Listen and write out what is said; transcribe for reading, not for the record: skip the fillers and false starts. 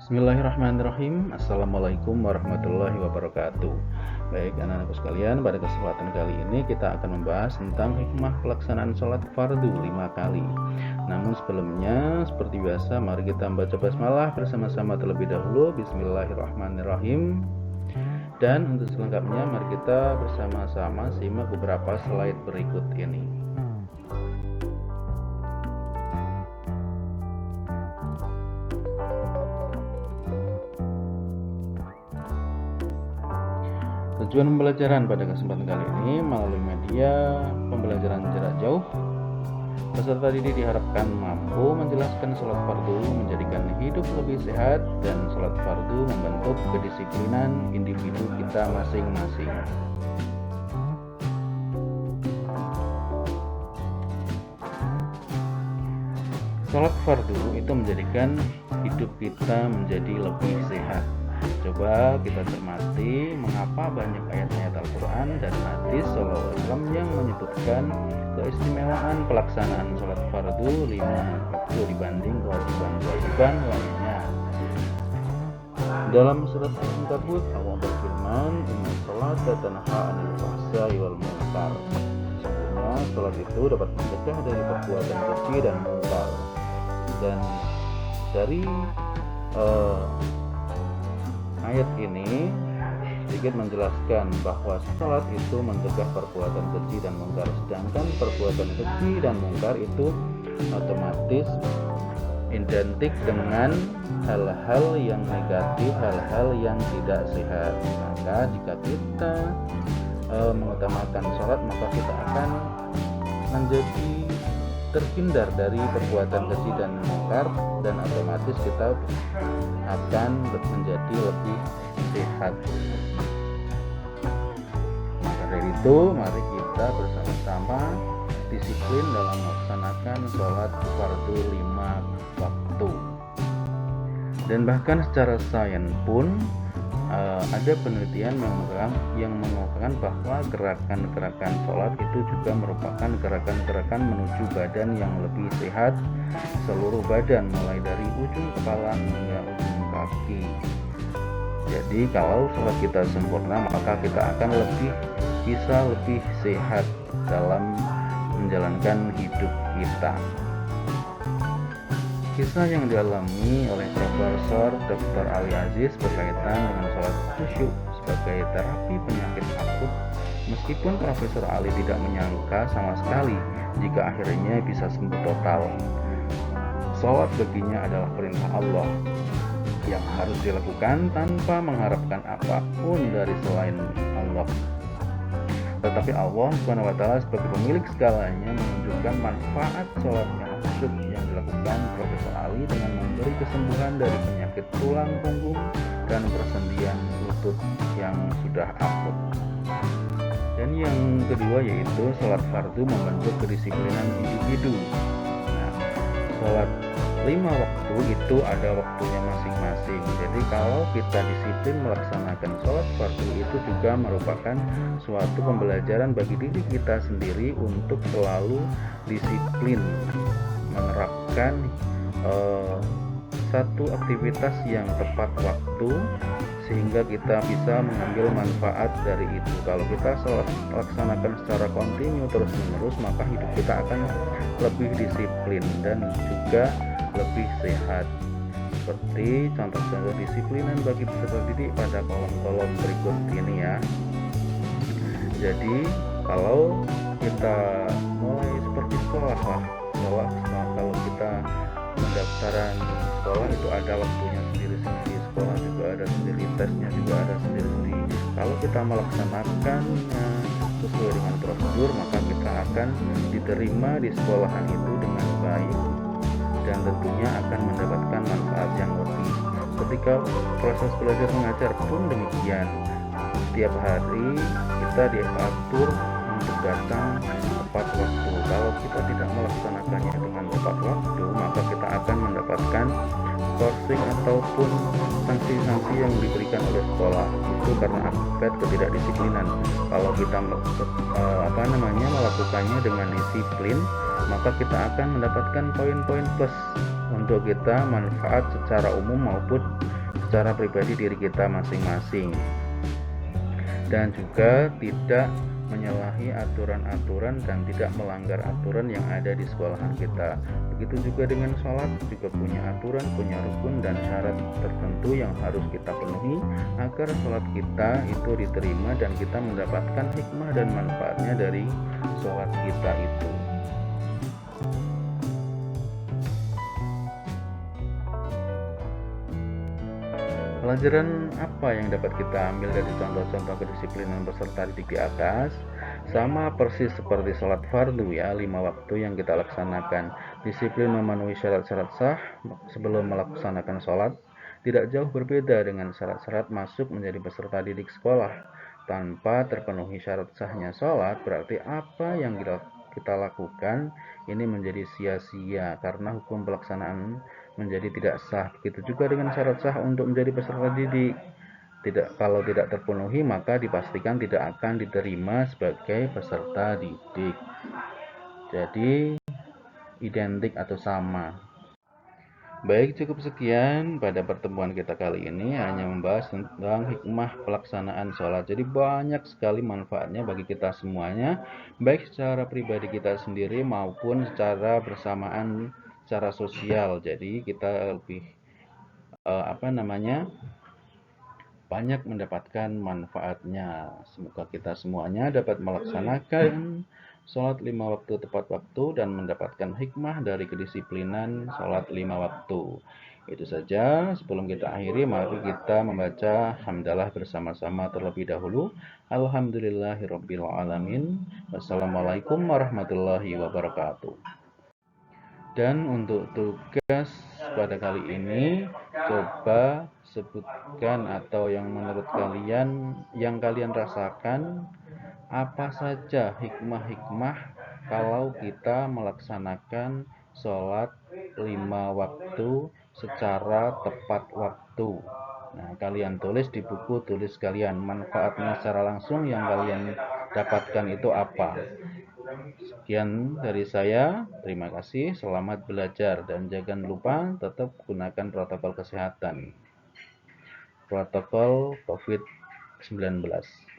Bismillahirrahmanirrahim. Assalamualaikum warahmatullahi wabarakatuh. Baik anak-anakku sekalian, pada kesempatan kali ini kita akan membahas tentang hikmah pelaksanaan sholat fardu 5 kali. Namun sebelumnya, seperti biasa, mari kita membaca basmalah bersama-sama terlebih dahulu. Bismillahirrahmanirrahim. Dan untuk selengkapnya, mari kita bersama-sama simak beberapa slide berikut ini. Tujuan pembelajaran pada kesempatan kali ini melalui media pembelajaran jarak jauh, peserta didik diharapkan mampu menjelaskan sholat fardu, menjadikan hidup lebih sehat, dan sholat fardu membentuk kedisiplinan individu kita masing-masing. Sholat fardu itu menjadikan hidup kita menjadi lebih sehat. Coba kita cermati mengapa banyak ayat-ayat Al-Quran dan hadis SAW yang menyebutkan keistimewaan pelaksanaan sholat fardu 5 waktu dibanding kewajiban-kewajiban lainnya. Dalam surat Al-Ankabut, Allah berfirman, "Inna sholata tanha 'anil fahsya'i wal munkar." Sesungguhnya sholat itu dapat mencegah dari perbuatan keji dan munkar. Dan dari ayat ini sedikit menjelaskan bahwa sholat itu mencegah perbuatan keji dan munkar, sedangkan perbuatan keji dan munkar itu otomatis identik dengan hal-hal yang negatif, hal-hal yang tidak sehat. Maka jika kita mengutamakan sholat, maka kita akan menjadi terhindar dari perbuatan keji dan munkar, dan otomatis kita akan menjadi lebih sehat. Maka dari itu, mari kita bersama-sama disiplin dalam melaksanakan sholat fardu 5 waktu. Dan bahkan secara sains pun ada penelitian yang mengungkapkan bahwa gerakan-gerakan sholat itu juga merupakan gerakan-gerakan menuju badan yang lebih sehat, seluruh badan mulai dari ujung kepala hingga ujung kaki. Jadi kalau sholat kita sempurna, maka kita akan bisa lebih sehat dalam menjalankan hidup kita. Kisah yang dialami oleh Profesor Dr. Ali Aziz berkaitan dengan sholat khusyuk sebagai terapi penyakit akut. Meskipun Profesor Ali tidak menyangka sama sekali jika akhirnya bisa sembuh total. Sholat baginya adalah perintah Allah yang harus dilakukan tanpa mengharapkan apapun dari selain Allah. Tetapi Allah SWT sebagai pemilik segalanya menunjukkan manfaat sholat yang khusyuk yang dilakukan Profesor Ali dengan memberi kesembuhan dari penyakit tulang punggung dan persendian lutut yang sudah akut. Dan yang kedua yaitu sholat fardu membentuk kedisiplinan individu. Nah, sholat 5 waktu itu ada waktunya masing-masing. Jadi kalau kita disiplin melaksanakan sholat fardu, itu juga merupakan suatu pembelajaran bagi diri kita sendiri untuk selalu disiplin menerapkan satu aktivitas yang tepat waktu, sehingga kita bisa mengambil manfaat dari itu. Kalau kita laksanakan secara kontinu terus-menerus, maka hidup kita akan lebih disiplin dan juga lebih sehat. Seperti contoh-contoh disiplinan bagi peserta didik pada kolom-kolom berikut ini ya. Jadi kalau kita mulai seperti sekolah kalau kita pendaftaran sekolah itu ada waktunya sendiri-sendiri, sekolah juga ada sendiri, tesnya juga ada sendiri-sendiri. Kalau kita melaksanakannya sesuai dengan prosedur, maka kita akan diterima di sekolahan itu dengan baik dan tentunya akan mendapatkan manfaat yang lebih. Ketika proses belajar mengajar pun demikian. Setiap hari kita diatur untuk datang tepat waktu. Kalau kita tidak melaksanakannya dengan tepat waktu, maka kita akan mendapatkan skorsing ataupun sanksi-sanksi yang diberikan oleh sekolah. Itu karena akibat ketidakdisiplinan. Kalau kita melakukannya dengan disiplin, maka kita akan mendapatkan poin-poin plus untuk kita manfaat secara umum maupun secara pribadi diri kita masing-masing, dan juga tidak menyalahi aturan-aturan dan tidak melanggar aturan yang ada di sekolahan kita. Begitu juga dengan sholat, juga punya aturan, punya rukun dan syarat tertentu yang harus kita penuhi agar sholat kita itu diterima dan kita mendapatkan hikmah dan manfaatnya dari sholat kita itu. Pelajaran apa yang dapat kita ambil dari contoh-contoh kedisiplinan peserta didik di atas? Sama persis seperti sholat fardu ya, 5 waktu yang kita laksanakan. Disiplin memenuhi syarat-syarat sah sebelum melaksanakan sholat tidak jauh berbeda dengan syarat-syarat masuk menjadi peserta didik sekolah. Tanpa terpenuhi syarat sahnya sholat, berarti apa yang kita lakukan ini menjadi sia-sia karena hukum pelaksanaan menjadi tidak sah. Begitu juga dengan syarat sah untuk menjadi peserta didik. Kalau tidak terpenuhi maka dipastikan tidak akan diterima sebagai peserta didik. Jadi identik atau sama. Baik, cukup sekian pada pertemuan kita kali ini, hanya membahas tentang hikmah pelaksanaan sholat. Jadi banyak sekali manfaatnya bagi kita semuanya, baik secara pribadi kita sendiri maupun secara bersamaan secara sosial. Jadi kita lebih banyak mendapatkan manfaatnya. Semoga kita semuanya dapat melaksanakan sholat 5 waktu tepat waktu dan mendapatkan hikmah dari kedisiplinan sholat 5 waktu. Itu saja, sebelum kita akhiri mari kita membaca hamdalah bersama-sama terlebih dahulu. Alhamdulillahirabbil alamin. Wassalamualaikum warahmatullahi wabarakatuh. Dan untuk tugas pada kali ini, coba sebutkan atau yang menurut kalian, yang kalian rasakan, apa saja hikmah-hikmah kalau kita melaksanakan sholat 5 waktu secara tepat waktu. Nah, kalian tulis di buku tulis kalian, manfaatnya secara langsung yang kalian dapatkan itu apa. Sekian dari saya, terima kasih, selamat belajar, dan jangan lupa tetap gunakan protokol kesehatan, protokol COVID-19.